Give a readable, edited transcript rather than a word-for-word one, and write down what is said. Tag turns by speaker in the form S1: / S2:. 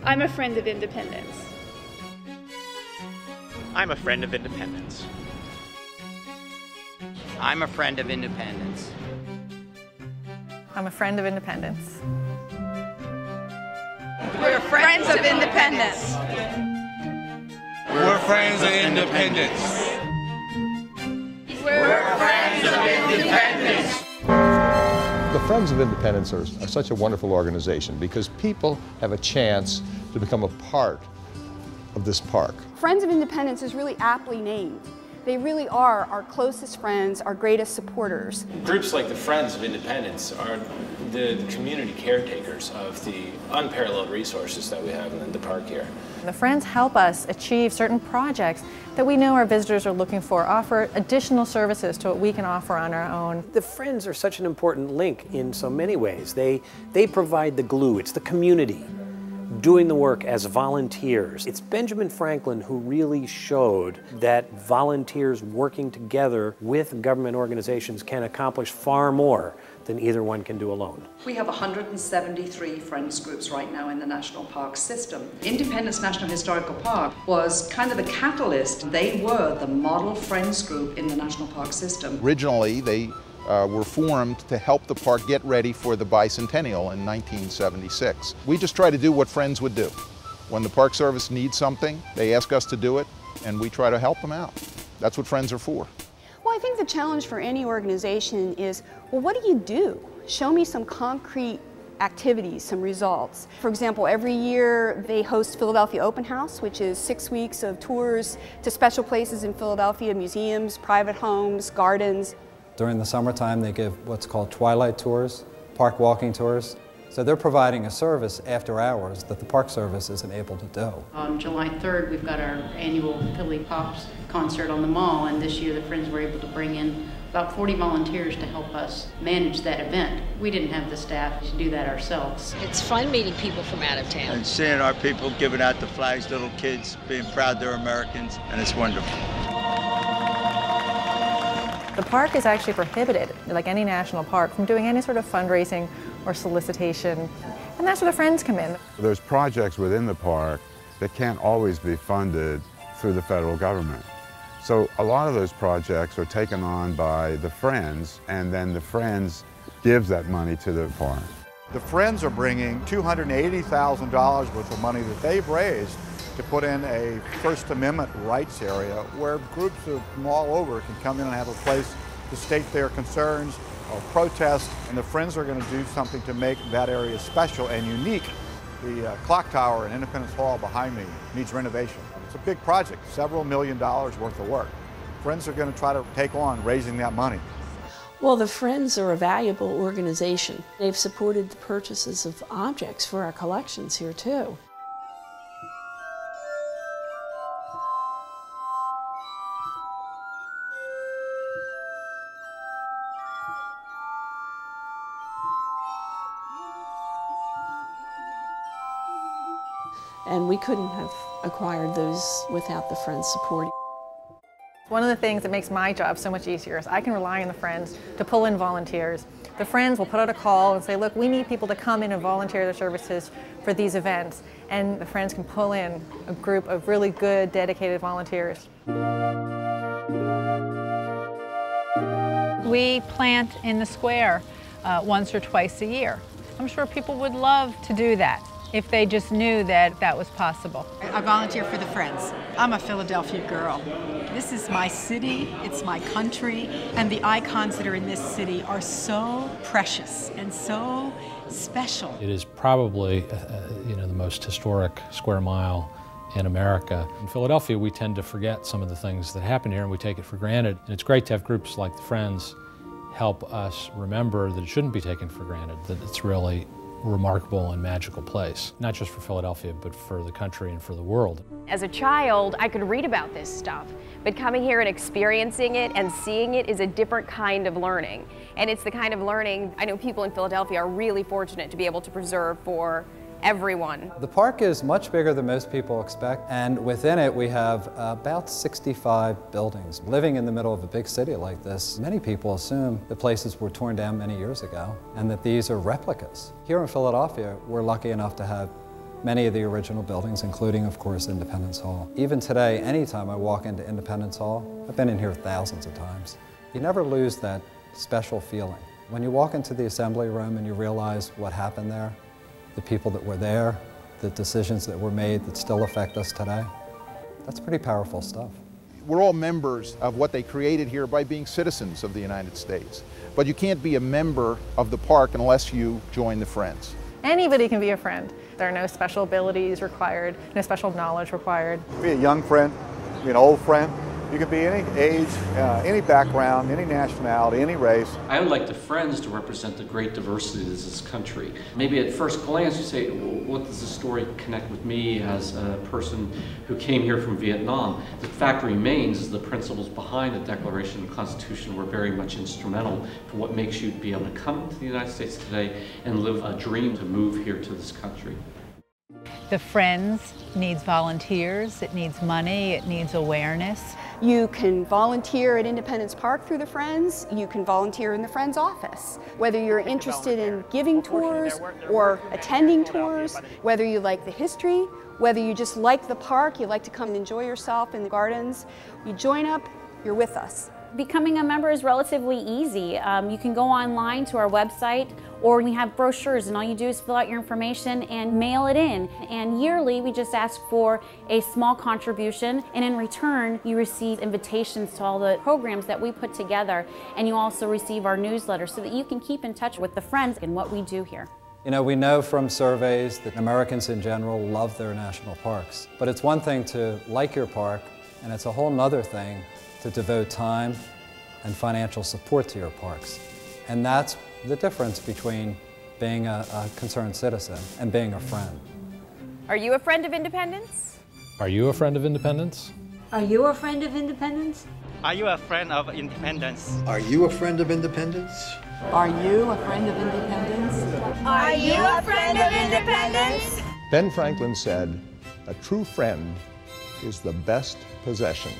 S1: I'm a friend of independence.
S2: I'm a friend of independence.
S3: I'm a friend of independence.
S4: I'm a friend of independence.
S5: We're friends of independence.
S6: We're friends of independence.
S5: We're friends of independence.
S7: The Friends of Independence are such a wonderful organization because people have a chance to become a part of this park.
S8: Friends of Independence is really aptly named. They really are our closest friends, our greatest supporters.
S9: Groups like the Friends of Independence are the community caretakers of the unparalleled resources that we have in the park here.
S4: The Friends help us achieve certain projects that we know our visitors are looking for, offer additional services to what we can offer on our own.
S10: The Friends are such an important link in so many ways. They provide the glue. It's the community doing the work as volunteers. It's Benjamin Franklin who really showed that volunteers working together with government organizations can accomplish far more than either one can do alone.
S11: We have 173 Friends groups right now in the National Park system. Independence National Historical Park was kind of the catalyst. They were the model Friends group in the National Park system.
S12: Originally, they were formed to help the park get ready for the bicentennial in 1976. We just try to do what Friends would do. When the Park Service needs something, they ask us to do it, and we try to help them out. That's what Friends are for.
S8: Well, I think the challenge for any organization is, well, what do you do? Show me some concrete activities, some results. For example, every year they host Philadelphia Open House, which is 6 weeks of tours to special places in Philadelphia, museums, private homes, gardens.
S13: During the summertime, they give what's called twilight tours, park walking tours. So they're providing a service after hours that the Park Service isn't able to do.
S14: On July 3rd, we've got our annual Philly Pops concert on the mall, and this year the Friends were able to bring in about 40 volunteers to help us manage that event. We didn't have the staff to do that ourselves.
S15: It's fun meeting people from out of town.
S16: And seeing our people giving out the flags, little kids being proud they're Americans, and it's wonderful.
S4: The park is actually prohibited, like any national park, from doing any sort of fundraising or solicitation, and that's where the Friends come in.
S17: There's projects within the park that can't always be funded through the federal government. So a lot of those projects are taken on by the Friends, and then the Friends gives that money to the park.
S18: The Friends are bringing $280,000 worth of money that they've raised to put in a First Amendment rights area where groups from all over can come in and have a place to state their concerns or protest, and the Friends are going to do something to make that area special and unique. The clock tower in Independence Hall behind me needs renovation. It's a big project, several $1 million worth of work. Friends are going to try to take on raising that money.
S19: Well, the Friends are a valuable organization. They've supported the purchases of objects for our collections here too. And we couldn't have acquired those without the Friends' support.
S4: One of the things that makes my job so much easier is I can rely on the Friends to pull in volunteers. The Friends will put out a call and say, look, we need people to come in and volunteer their services for these events. And the Friends can pull in a group of really good, dedicated volunteers.
S20: We plant in the square once or twice a year. I'm sure people would love to do that if they just knew that that was possible.
S5: I volunteer for the Friends. I'm a Philadelphia girl. This is my city, it's my country, and the icons that are in this city are so precious and so special.
S4: It is probably the most historic square mile in America. In Philadelphia, we tend to forget some of the things that happen here and we take it for granted. And it's great to have groups like the Friends help us remember that it shouldn't be taken for granted, that it's really remarkable and magical place, not just for Philadelphia, but for the country and for the world.
S8: As a child, I could read about this stuff, but coming here and experiencing it and seeing it is a different kind of learning. And it's the kind of learning I know people in Philadelphia are really fortunate to be able to preserve for everyone.
S13: The park is much bigger than most people expect, and within it we have about 65 buildings. Living in the middle of a big city like this, many people assume the places were torn down many years ago and that these are replicas. Here in Philadelphia, we're lucky enough to have many of the original buildings, including, of course, Independence Hall. Even today, anytime I walk into Independence Hall, I've been in here thousands of times, you never lose that special feeling. When you walk into the assembly room and you realize what happened there, the people that were there, the decisions that were made that still affect us today, that's pretty powerful stuff.
S12: We're all members of what they created here by being citizens of the United States. But you can't be a member of the park unless you join the Friends.
S1: Anybody can be a friend. There are no special abilities required, no special knowledge required.
S18: Be a young friend, be an old friend. You can be any age, any background, any nationality, any race.
S21: I would like the Friends to represent the great diversity that is this country. Maybe at first glance you say, well, what does this story connect with me as a person who came here from Vietnam? The fact remains the principles behind the Declaration and Constitution were very much instrumental for what makes you be able to come to the United States today and live a dream to move here to this country.
S20: The Friends needs volunteers, it needs money, it needs awareness.
S8: You can volunteer at Independence Park through the Friends. You can volunteer in the Friends office. Whether you're interested in giving tours or attending tours, whether you like the history, whether you just like the park, you like to come and enjoy yourself in the gardens, you join up, you're with us.
S22: Becoming a member is relatively easy. You can go online to our website, or we have brochures, and all you do is fill out your information and mail it in. And yearly, we just ask for a small contribution, and in return, you receive invitations to all the programs that we put together, and you also receive our newsletter so that you can keep in touch with the Friends and what we do here.
S13: You know, we know from surveys that Americans in general love their national parks. But it's one thing to like your park, and it's a whole nother thing to devote time and financial support to your parks. And that's the difference between being a concerned citizen and being a friend.
S23: Are you a friend of Independence?
S4: Are you a friend of Independence?
S24: Are you a friend of Independence?
S3: Are you a friend of Independence?
S25: Are you a friend of Independence?
S5: Are you a friend of Independence?
S23: Are you a friend of Independence?
S7: Ben Franklin said, "A true friend is the best possession."